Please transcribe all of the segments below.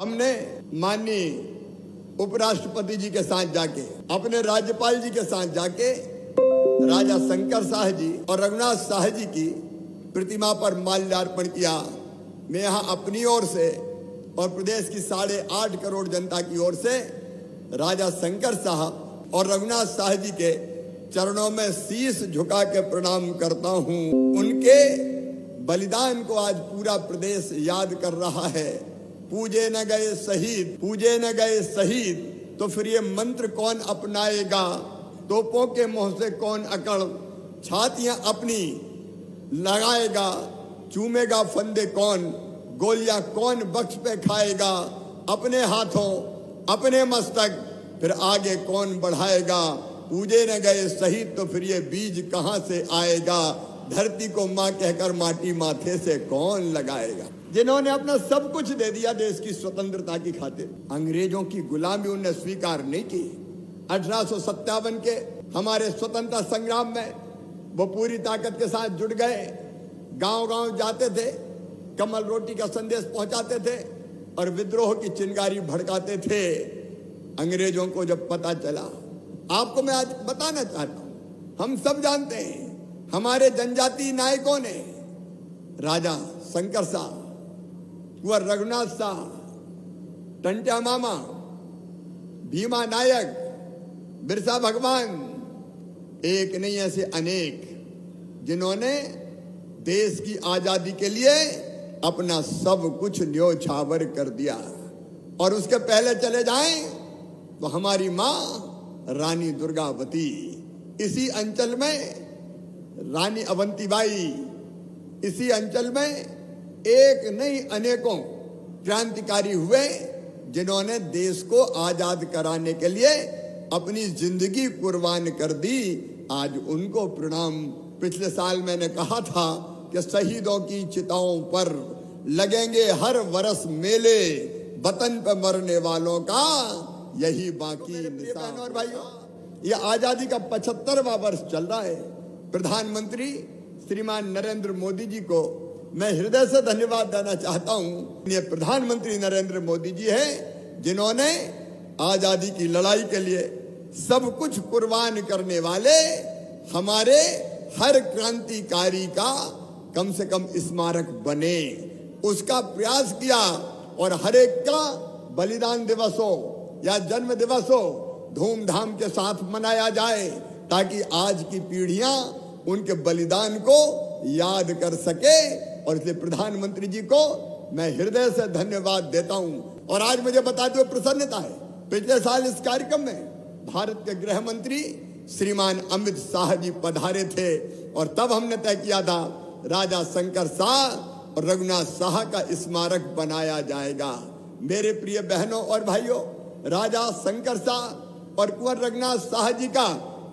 हमने माननीय उपराष्ट्रपति जी के साथ जाके, अपने राज्यपाल जी के साथ जाके राजा शंकर शाह जी और रघुनाथ शाह जी की प्रतिमा पर माल्यार्पण किया। मैं यहाँ अपनी ओर से और प्रदेश की 8.5 करोड़ जनता की ओर से राजा शंकर शाह और रघुनाथ शाह जी के चरणों में शीश झुका के प्रणाम करता हूँ। उनके बलिदान को आज पूरा प्रदेश याद कर रहा है। पूजे न गए शहीद, पूजे न गए शहीद, तो फिर ये मंत्र कौन अपनाएगा? तोपों के मुंह से कौन अकड़ छातियां अपनी लगाएगा? चूमेगा फंदे कौन, गोलियां कौन बख्श पे खाएगा? अपने हाथों अपने मस्तक फिर आगे कौन बढ़ाएगा? पूजे न गए शहीद, तो फिर ये बीज कहां से आएगा? धरती को माँ कहकर माटी माथे से कौन लगाएगा? जिन्होंने अपना सब कुछ दे दिया देश की स्वतंत्रता की खातिर, अंग्रेजों की गुलामी उन्हें स्वीकार नहीं की। 1857 के हमारे स्वतंत्रता संग्राम में वो पूरी ताकत के साथ जुड़ गए। गांव-गांव जाते थे, कमल रोटी का संदेश पहुंचाते थे और विद्रोह की चिंगारी भड़काते थे। अंग्रेजों को जब पता चला, आपको मैं आज बताना चाहता हूं, हम सब जानते हैं हमारे जनजातीय नायकों ने, राजा शंकर शाह, कुंवर रघुनाथ शाह, टंट्या मामा, भीमा नायक, बिरसा भगवान, एक नहीं ऐसे अनेक, जिन्होंने देश की आजादी के लिए अपना सब कुछ न्योछावर कर दिया। और उसके पहले चले जाएं तो हमारी मां रानी दुर्गावती, इसी अंचल में रानी अवंतीबाई, इसी अंचल में एक नहीं अनेकों क्रांतिकारी हुए जिन्होंने देश को आजाद कराने के लिए अपनी जिंदगी कुर्बान कर दी। आज उनको प्रणाम। पिछले साल मैंने कहा था कि शहीदों की चिताओं पर लगेंगे हर वर्ष मेले, वतन पर मरने वालों का यही बाकी निशान। और भाइयों, ये आजादी का 75वां वर्ष चल रहा है। प्रधानमंत्री श्रीमान नरेंद्र मोदी जी को मैं हृदय से धन्यवाद देना चाहता हूं। ये प्रधानमंत्री नरेंद्र मोदी जी हैं जिन्होंने आजादी की लड़ाई के लिए सब कुछ कुर्बान करने वाले हमारे हर क्रांतिकारी का कम से कम स्मारक बने, उसका प्रयास किया। और हर एक का बलिदान दिवस हो या जन्म दिवस हो, धूमधाम के साथ मनाया जाए, ताकि आज की पीढ़ियां उनके बलिदान को याद कर सके। और इसलिए प्रधानमंत्री जी को मैं हृदय से धन्यवाद देता हूं। और आज मुझे बताते हुए प्रसन्नता है, पिछले साल इस कार्यक्रम में भारत के गृह मंत्री श्रीमान अमित शाह जी पधारे थे और तब हमने तय किया था राजा शंकर शाह और रघुनाथ शाह का स्मारक बनाया जाएगा। मेरे प्रिय बहनों और भाइयों, राजा शंकर शाह और कुंवर रघुनाथ शाह जी का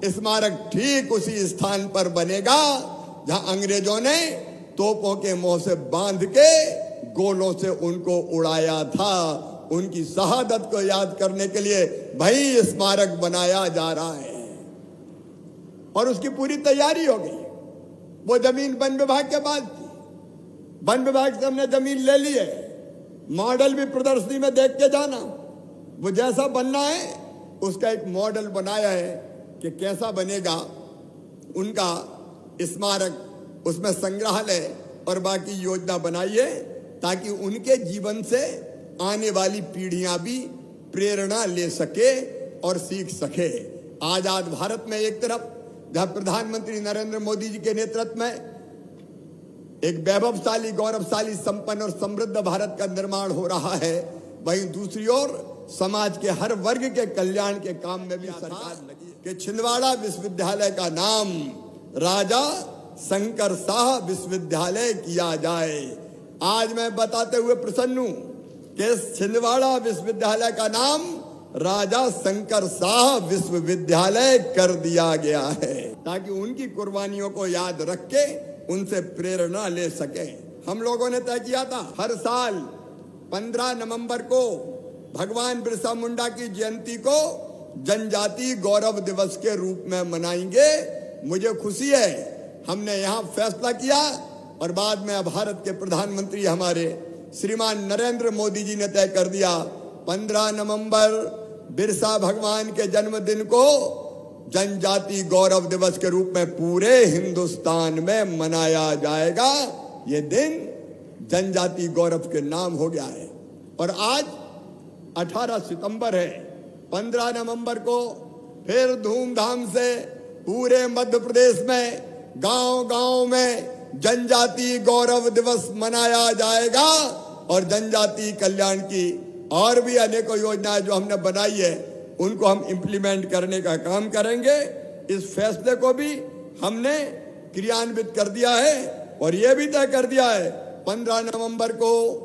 स्मारक ठीक उसी स्थान पर बनेगा जहां अंग्रेजों ने तोपों के मुंह से बांध के गोलों से उनको उड़ाया था। उनकी शहादत को याद करने के लिए भाई स्मारक बनाया जा रहा है और उसकी पूरी तैयारी हो गई। वो जमीन वन विभाग के पास थी, वन विभाग से हमने जमीन ले ली है। मॉडल भी प्रदर्शनी में देख के जाना, वो जैसा बनना है उसका एक मॉडल बनाया है कि कैसा बनेगा उनका स्मारक, उसमें संग्रहालय और बाकी योजना बनाइए ताकि उनके जीवन से आने वाली पीढ़ियां भी प्रेरणा ले सके और सीख सके। आजाद भारत में एक तरफ जहां प्रधानमंत्री नरेंद्र मोदी जी के नेतृत्व में एक वैभवशाली, गौरवशाली, संपन्न और समृद्ध भारत का निर्माण हो रहा है, वहीं दूसरी ओर समाज के हर वर्ग के कल्याण के काम में भी सरकार लगी कि छिंदवाड़ा विश्वविद्यालय का नाम राजा शंकर शाह विश्वविद्यालय किया जाए। आज मैं बताते हुए प्रसन्न हूं कि छिंदवाड़ा विश्वविद्यालय का नाम राजा शंकर शाह विश्वविद्यालय कर दिया गया है ताकि उनकी कुर्बानियों को याद रख के उनसे प्रेरणा ले सके। हम लोगों ने तय किया था हर साल 15 नवंबर को भगवान बिरसा मुंडा की जयंती को जनजातीय गौरव दिवस के रूप में मनाएंगे। मुझे खुशी है हमने यहाँ फैसला किया और बाद में भारत के प्रधानमंत्री हमारे श्रीमान नरेंद्र मोदी जी ने तय कर दिया 15 नवंबर बिरसा भगवान के जन्मदिन को जनजाति गौरव दिवस के रूप में पूरे हिंदुस्तान में मनाया जाएगा। ये दिन जनजाति गौरव के नाम हो गया है। और आज 18 सितंबर है। 15 नवंबर को फिर धूमधाम से पूरे मध्य प्रदेश में गांव-गांव में जनजाति गौरव दिवस मनाया जाएगा। और जनजाति कल्याण की और भी अनेकों योजनाएं जो हमने बनाई है उनको हम इम्प्लीमेंट करने का काम करेंगे। इस फैसले को भी हमने क्रियान्वित कर दिया है और यह भी तय कर दिया है 15 नवंबर को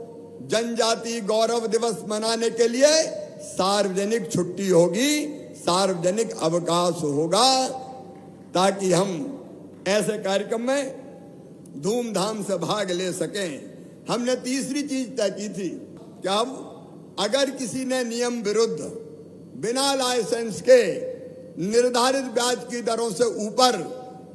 जनजाति गौरव दिवस मनाने के लिए सार्वजनिक छुट्टी होगी, सार्वजनिक अवकाश होगा, ताकि हम ऐसे कार्यक्रम में धूमधाम से भाग ले सकें। हमने तीसरी चीज तय की थी कि अब अगर किसी ने नियम विरुद्ध बिना लाइसेंस के निर्धारित ब्याज की दरों से ऊपर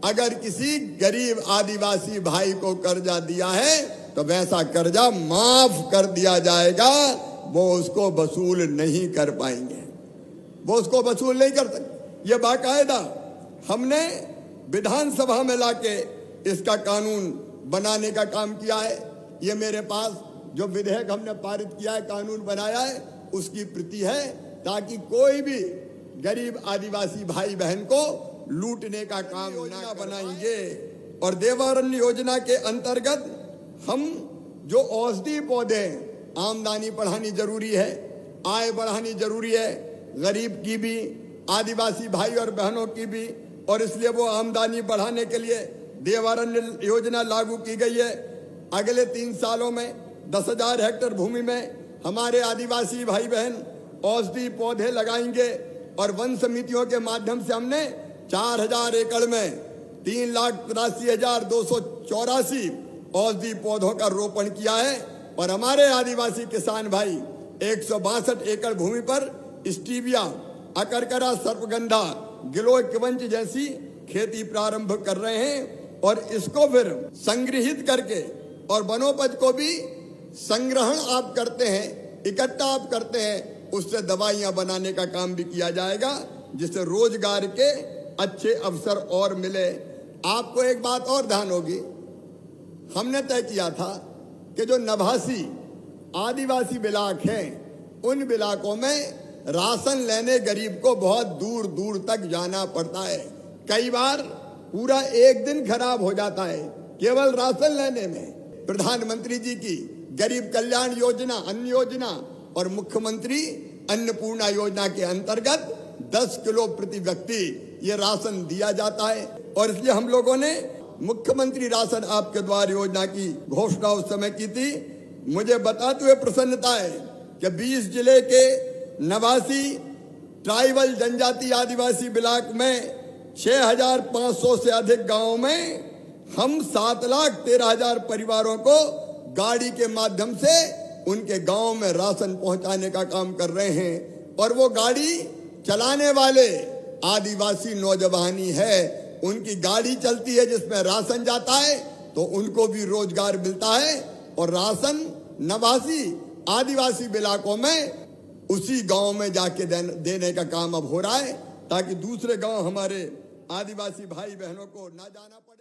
अगर किसी गरीब आदिवासी भाई को कर्जा दिया है तो वैसा कर्जा माफ कर दिया जाएगा। वो उसको वसूल नहीं कर पाएंगे, वो उसको वसूल नहीं कर सकते। ये बाकायदा हमने विधानसभा में लाके इसका कानून बनाने का काम किया है। ये मेरे पास जो विधेयक हमने पारित किया है, कानून बनाया है, उसकी प्रति है, ताकि कोई भी गरीब आदिवासी भाई बहन को लूटने का काम ना बनाएंगे। और देवारण्य योजना के अंतर्गत हम जो औषधि पौधे, आमदनी बढ़ानी जरूरी है, आय बढ़ानी जरूरी है, गरीब की भी, आदिवासी भाई और बहनों की भी, और इसलिए वो आमदनी बढ़ाने के लिए देवारण्य योजना लागू की गई है। अगले 3 सालों में 10,000 हेक्टेयर भूमि में हमारे आदिवासी भाई बहन औषधि पौधे लगाएंगे और वन समितियों के माध्यम से हमने 4,000 एकड़ में 3,83,284 औषधि पौधों का रोपण किया है। और हमारे आदिवासी किसान भाई 162 एकड़ भूमि पर स्टीविया, अकरकरा, सर्पगंधा, गिलोय किवंच जैसी खेती प्रारंभ कर रहे हैं। और इसको फिर संग्रहित करके और वनोपज को भी संग्रहण आप करते हैं, इकट्ठा आप करते हैं, उससे दवाइयां बनाने का काम भी किया जाएगा, जिससे रोजगार के अच्छे अवसर और मिले। आपको एक बात और ध्यान होगी, हमने तय किया था कि जो नवासी आदिवासी ब्लॉक हैं, उन ब्लॉकों में राशन लेने गरीब को बहुत दूर दूर तक जाना पड़ता है। कई बार पूरा एक दिन खराब हो जाता है केवल राशन लेने में। प्रधानमंत्री जी की गरीब कल्याण योजना, अन्न योजना और मुख्यमंत्री अन्नपूर्णा योजना के अंतर्गत 10 किलो प्रति व्यक्ति ये राशन दिया जाता है। और इसलिए हम लोगों ने मुख्यमंत्री राशन आपके द्वार योजना की घोषणा उस समय की थी। मुझे बताते हुए प्रसन्नता है कि 20 जिले के 89 ट्राइबल जनजाति आदिवासी ब्लॉक में 6,500 से अधिक गांवों में हम 7,13,000 परिवारों को गाड़ी के माध्यम से उनके गांव में राशन पहुंचाने का काम कर रहे हैं। और वो गाड़ी चलाने वाले आदिवासी नौजवानी है, उनकी गाड़ी चलती है जिसमें राशन जाता है, तो उनको भी रोजगार मिलता है। और राशन नवासी आदिवासी इलाकों में उसी गांव में जाके देने का काम अब हो रहा है, ताकि दूसरे गांव हमारे आदिवासी भाई बहनों को ना जाना पड़े।